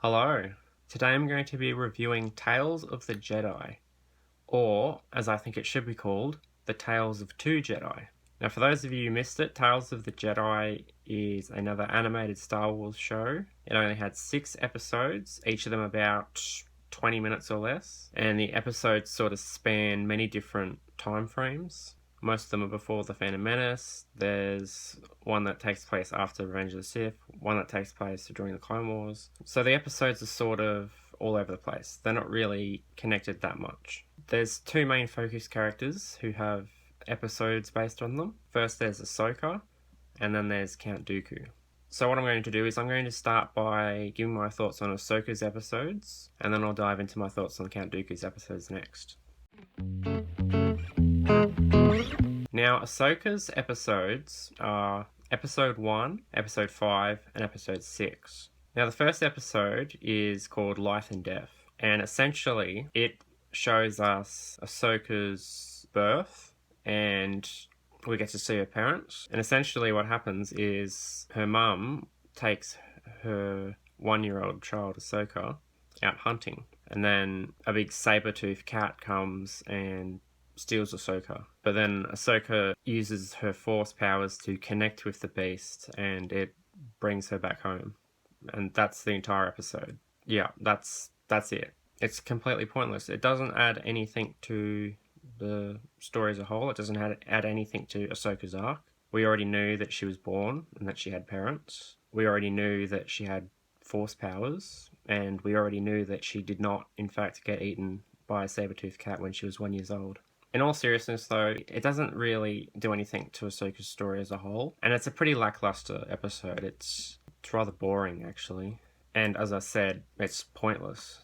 Hello. Today I'm going to be reviewing Tales of the Jedi, or, as I think it should be called, The Tales of Two Jedi. Now, for those of you who missed it, Tales of the Jedi is another animated Star Wars show. It only had 6 episodes, each of them about 20 minutes or less, and the episodes sort of span many different time frames. Most of them are before The Phantom Menace. There's one that takes place after Revenge of the Sith, one that takes place during the Clone Wars. So the episodes are sort of all over the place. They're not really connected that much. There's 2 main focus characters who have episodes based on them. First there's Ahsoka, and then there's Count Dooku. So what I'm going to do is I'm going to start by giving my thoughts on Ahsoka's episodes, and then I'll dive into my thoughts on Count Dooku's episodes next. Now, Ahsoka's episodes are Episode 1, Episode 5, and Episode 6. Now, the first episode is called Life and Death, and essentially it shows us Ahsoka's birth, and we get to see her parents. And essentially what happens is her mum takes her 1-year-old child, Ahsoka, out hunting. And then a big saber-toothed cat comes and steals Ahsoka. But then Ahsoka uses her force powers to connect with the beast, and it brings her back home. And that's the entire episode. Yeah, that's it. It's completely pointless. It doesn't add anything to the story as a whole. It doesn't add anything to Ahsoka's arc. We already knew that she was born and that she had parents. We already knew that she had force powers, and we already knew that she did not, in fact, get eaten by a saber-toothed cat when she was 1 year old. In all seriousness, though, it doesn't really do anything to Ahsoka's story as a whole, and it's a pretty lackluster episode. It's rather boring, actually. And as I said, it's pointless.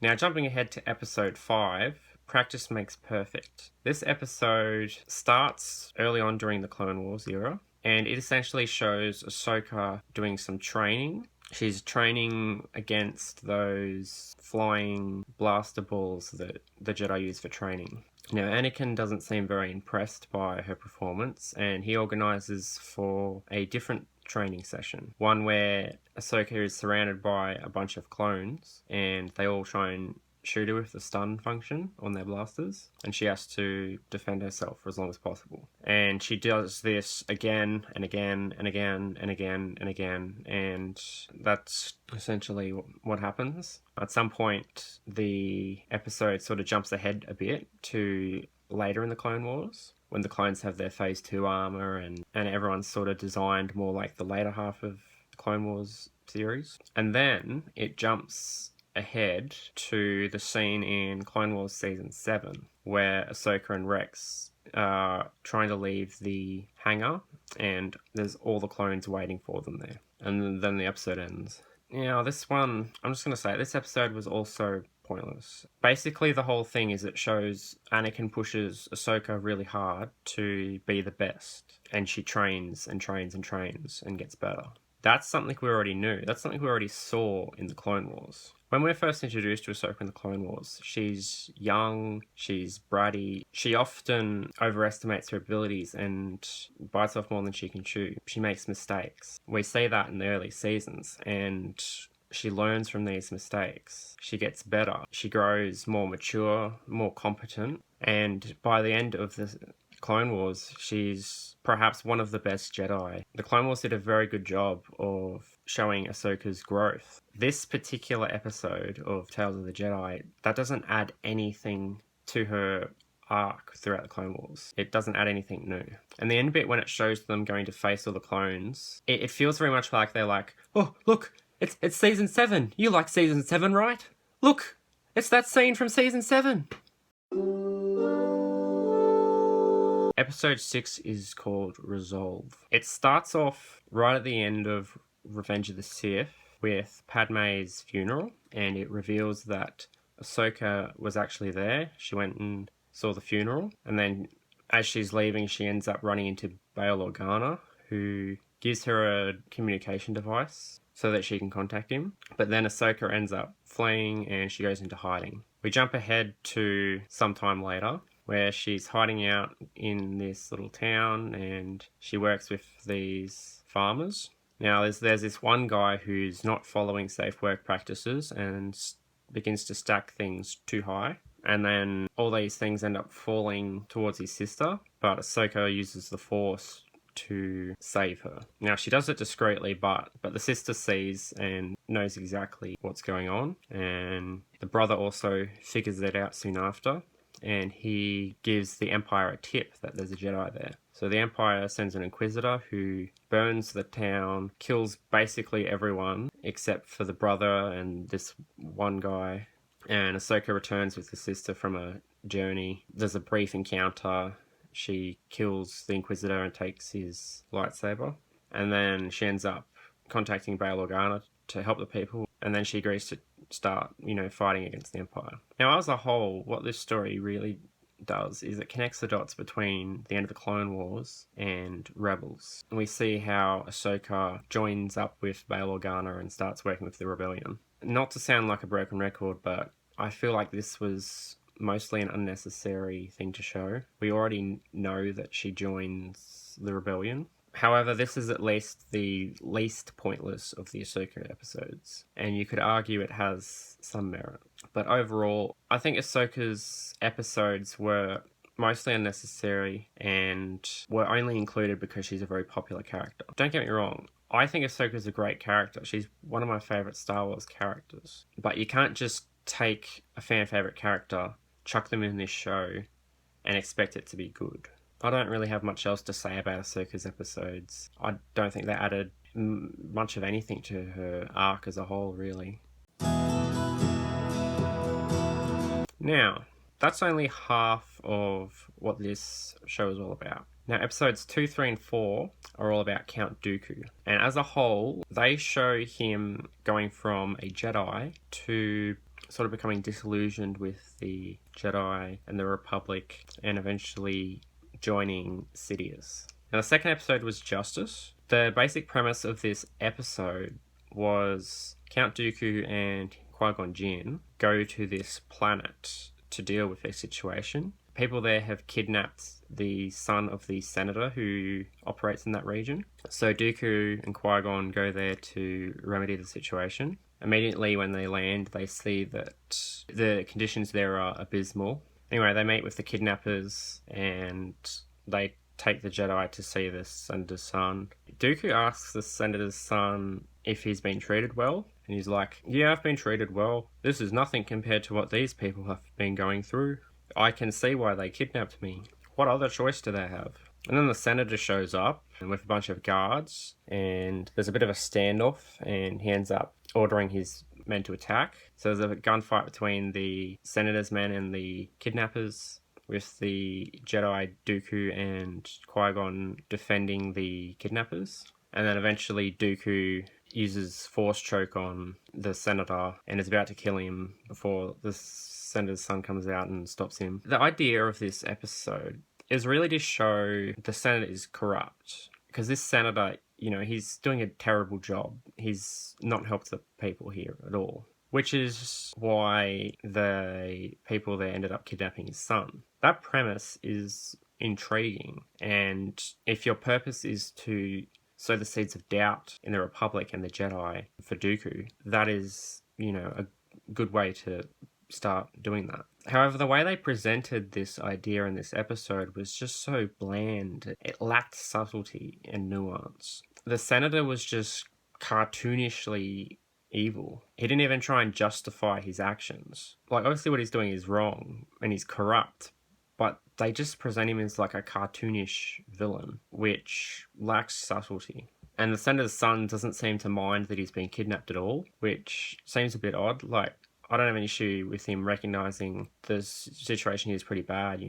Now, jumping ahead to Episode 5, Practice Makes Perfect. This episode starts early on during the Clone Wars era, and it essentially shows Ahsoka doing some training. She's training against those flying blaster balls that the Jedi use for training. Now, Anakin doesn't seem very impressed by her performance, and he organises for a different training session. One where Ahsoka is surrounded by a bunch of clones, and they all try and shoot her with the stun function on their blasters, and she has to defend herself for as long as possible. And she does this again and again and again and again and again, and that's essentially what happens. At some point, the episode sort of jumps ahead a bit to later in the Clone Wars, when the clones have their Phase 2 armor and everyone's sort of designed more like the later half of the Clone Wars series. And then it jumps ahead to the scene in Clone Wars Season 7, where Ahsoka and Rex are trying to leave the hangar, and there's all the clones waiting for them there. And then the episode ends. Now, this one, I'm just going to say, this episode was also pointless. Basically, the whole thing is it shows Anakin pushes Ahsoka really hard to be the best, and she trains and trains and trains and gets better. That's something we already knew. That's something we already saw in the Clone Wars. When we're first introduced to Ahsoka in the Clone Wars, she's young, she's bratty, she often overestimates her abilities and bites off more than she can chew. She makes mistakes. We see that in the early seasons, and she learns from these mistakes. She gets better. She grows more mature, more competent, and by the end of the Clone Wars, she's perhaps one of the best Jedi. The Clone Wars did a very good job of showing Ahsoka's growth. This particular episode of Tales of the Jedi, that doesn't add anything to her arc throughout the Clone Wars. It doesn't add anything new. And the end bit, when it shows them going to face all the clones, it feels very much like they're like, oh, look, it's Season 7. You like Season 7, right? Look, it's that scene from Season 7. Episode 6 is called Resolve. It starts off right at the end of Revenge of the Sith with Padmé's funeral, and it reveals that Ahsoka was actually there. She went and saw the funeral, and then as she's leaving, she ends up running into Bail Organa, who gives her a communication device so that she can contact him. But then Ahsoka ends up fleeing, and she goes into hiding. We jump ahead to some time later, where she's hiding out in this little town, and she works with these farmers. Now, there's this one guy who's not following safe work practices and begins to stack things too high. And then all these things end up falling towards his sister, but Ahsoka uses the Force to save her. Now, she does it discreetly, but the sister sees and knows exactly what's going on. And the brother also figures it out soon after. And he gives the Empire a tip that there's a Jedi there. So the Empire sends an Inquisitor who burns the town, kills basically everyone except for the brother and this one guy. And Ahsoka returns with the sister from a journey. There's a brief encounter. She kills the Inquisitor and takes his lightsaber. And then she ends up contacting Bail Organa to help the people. And then she agrees to start, fighting against the Empire. Now, as a whole, what this story really does is it connects the dots between the end of the Clone Wars and Rebels. And we see how Ahsoka joins up with Bail Organa and starts working with the Rebellion. Not to sound like a broken record, but I feel like this was mostly an unnecessary thing to show. We already know that she joins the Rebellion. However, this is at least the least pointless of the Ahsoka episodes, and you could argue it has some merit. But overall, I think Ahsoka's episodes were mostly unnecessary and were only included because she's a very popular character. Don't get me wrong, I think Ahsoka's a great character. She's one of my favourite Star Wars characters. But you can't just take a fan-favourite character, chuck them in this show, and expect it to be good. I don't really have much else to say about Ahsoka's episodes. I don't think they added much of anything to her arc as a whole, really. Now, that's only half of what this show is all about. Now, episodes 2, 3, and 4 are all about Count Dooku. And as a whole, they show him going from a Jedi to sort of becoming disillusioned with the Jedi and the Republic and eventually joining Sidious. Now, the second episode was Justice. The basic premise of this episode was Count Dooku and Qui-Gon Jinn go to this planet to deal with their situation. People there have kidnapped the son of the senator who operates in that region. So Dooku and Qui-Gon go there to remedy the situation. Immediately when they land, they see that the conditions there are abysmal. Anyway, they meet with the kidnappers and they take the Jedi to see the senator's son. Dooku asks the senator's son if he's been treated well. And he's like, yeah, I've been treated well. This is nothing compared to what these people have been going through. I can see why they kidnapped me. What other choice do they have? And then the senator shows up with a bunch of guards. And there's a bit of a standoff. And he ends up ordering his men to attack. So there's a gunfight between the senator's men and the kidnappers, with the Jedi Dooku and Qui-Gon defending the kidnappers. And then eventually Dooku uses Force choke on the senator and is about to kill him before the senator's son comes out and stops him. The idea of this episode is really to show the senator is corrupt. Because this senator, he's doing a terrible job. He's not helped the people here at all. Which is why the people there ended up kidnapping his son. That premise is intriguing. And if your purpose is to sow the seeds of doubt in the Republic and the Jedi for Dooku, that is, a good way to start doing that. However, the way they presented this idea in this episode was just so bland. It lacked subtlety and nuance. The senator was just cartoonishly evil. He didn't even try and justify his actions. Like, obviously what he's doing is wrong and he's corrupt, but they just present him as like a cartoonish villain, which lacks subtlety. And the senator's son doesn't seem to mind that he's been kidnapped at all, which seems a bit odd. Like, I don't have an issue with him recognizing the situation here is pretty bad,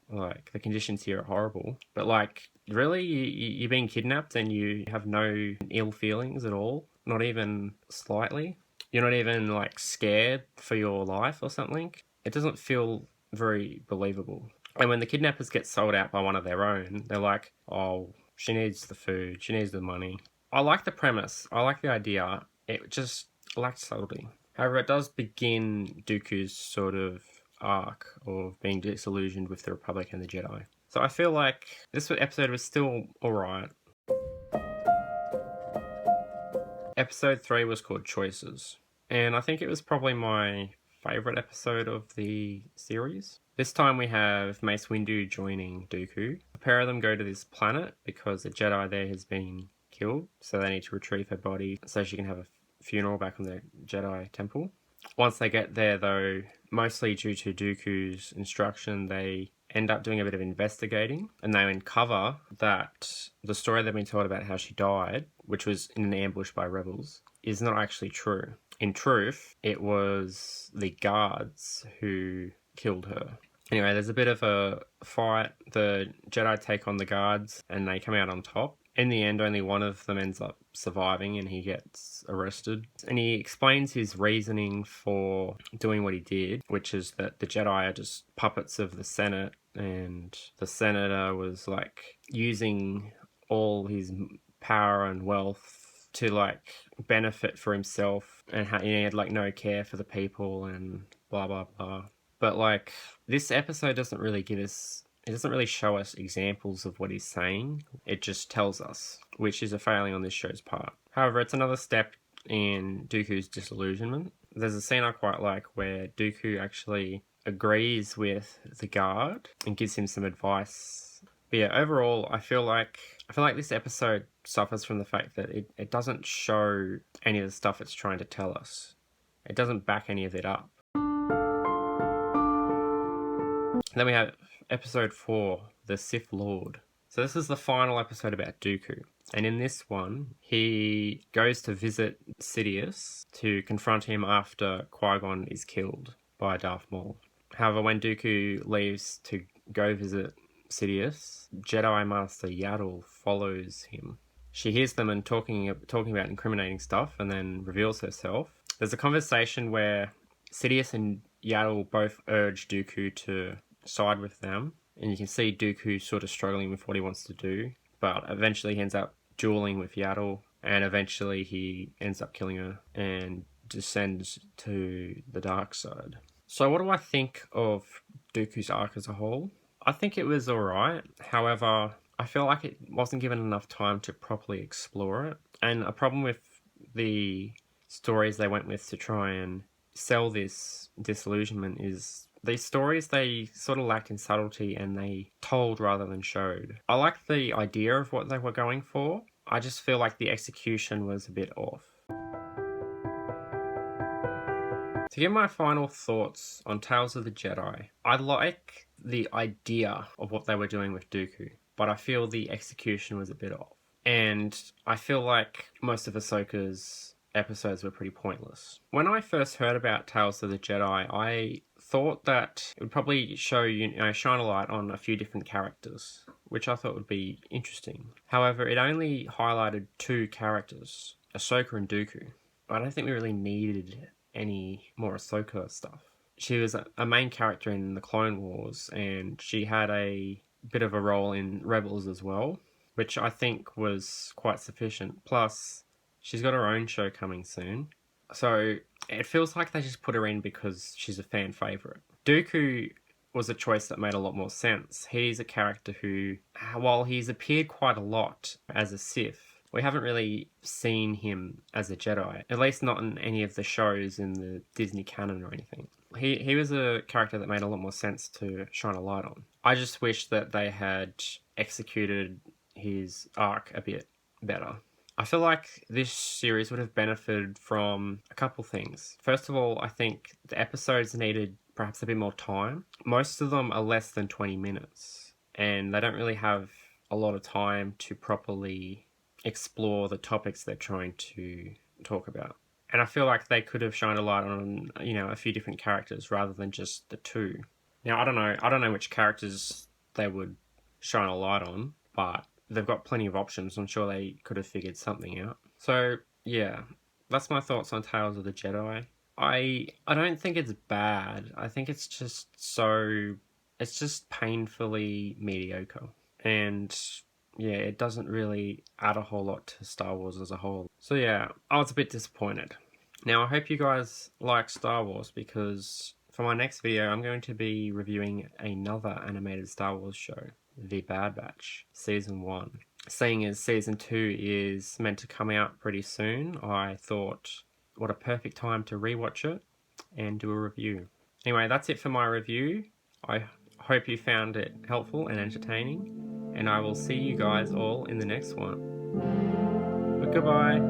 Like, the conditions here are horrible. But, like, really? You're being kidnapped and you have no ill feelings at all? Not even slightly? You're not even, like, scared for your life or something? It doesn't feel very believable. And when the kidnappers get sold out by one of their own, they're like, oh, she needs the food, she needs the money. I like the premise, I like the idea, it just lacks subtlety. However, it does begin Dooku's sort of arc of being disillusioned with the Republic and the Jedi. So I feel like this episode was still alright. Episode 3 was called Choices, and I think it was probably my favourite episode of the series. This time we have Mace Windu joining Dooku. A pair of them go to this planet because a Jedi there has been killed, so they need to retrieve her body so she can have a funeral back on the Jedi temple. Once they get there, though, mostly due to Dooku's instruction, they end up doing a bit of investigating, and they uncover that the story they've been told about how she died, which was in an ambush by rebels, is not actually true. In truth, it was the guards who killed her. Anyway, there's a bit of a fight. The Jedi take on the guards and they come out on top. In the end, only one of them ends up surviving and he gets arrested. And he explains his reasoning for doing what he did, which is that the Jedi are just puppets of the Senate, and the senator was like using all his power and wealth to like benefit for himself, and he had like no care for the people and blah blah blah. But like, this episode doesn't really show us examples of what he's saying. It just tells us, which is a failing on this show's part. However, it's another step in Dooku's disillusionment. There's a scene I quite like where Dooku actually agrees with the guard and gives him some advice. But yeah, overall, I feel like this episode suffers from the fact that it doesn't show any of the stuff it's trying to tell us. It doesn't back any of it up. Then we have episode 4, The Sith Lord. So this is the final episode about Dooku. And in this one, he goes to visit Sidious to confront him after Qui-Gon is killed by Darth Maul. However, when Dooku leaves to go visit Sidious, Jedi Master Yaddle follows him. She hears them and talking about incriminating stuff, and then reveals herself. There's a conversation where Sidious and Yaddle both urge Dooku to side with them, and you can see Dooku sort of struggling with what he wants to do, but eventually he ends up dueling with Yaddle, and eventually he ends up killing her and descends to the dark side. So what do I think of Dooku's arc as a whole? I think it was alright. However, I feel like it wasn't given enough time to properly explore it, and a problem with the stories they went with to try and sell this disillusionment is these stories, they sort of lacked in subtlety and they told rather than showed. I like the idea of what they were going for. I just feel like the execution was a bit off. To give my final thoughts on Tales of the Jedi, I like the idea of what they were doing with Dooku, but I feel the execution was a bit off. And I feel like most of Ahsoka's episodes were pretty pointless. When I first heard about Tales of the Jedi, I thought that it would probably shine a light on a few different characters, which I thought would be interesting. However, it only highlighted 2 characters, Ahsoka and Dooku. I don't think we really needed any more Ahsoka stuff. She was a main character in the Clone Wars, and she had a bit of a role in Rebels as well, which I think was quite sufficient. Plus, she's got her own show coming soon. So it feels like they just put her in because she's a fan favourite. Dooku was a choice that made a lot more sense. He's a character who, while he's appeared quite a lot as a Sith, we haven't really seen him as a Jedi, at least not in any of the shows in the Disney canon or anything. He was a character that made a lot more sense to shine a light on. I just wish that they had executed his arc a bit better. I feel like this series would have benefited from a couple things. First of all, I think the episodes needed perhaps a bit more time. Most of them are less than 20 minutes, and they don't really have a lot of time to properly explore the topics they're trying to talk about. And I feel like they could have shined a light on, a few different characters rather than just the 2. Now, I don't know which characters they would shine a light on, but they've got plenty of options. I'm sure they could have figured something out. So, yeah, that's my thoughts on Tales of the Jedi. I don't think it's bad. I think it's just painfully mediocre. And yeah, it doesn't really add a whole lot to Star Wars as a whole. So yeah, I was a bit disappointed. Now, I hope you guys like Star Wars, because for my next video, I'm going to be reviewing another animated Star Wars show, The Bad Batch, Season 1. seeing as season 2 is meant to come out pretty soon, I thought what a perfect time to rewatch it and do a review. Anyway, that's it for my review. I hope you found it helpful and entertaining, and I will see you guys all in the next one. But goodbye.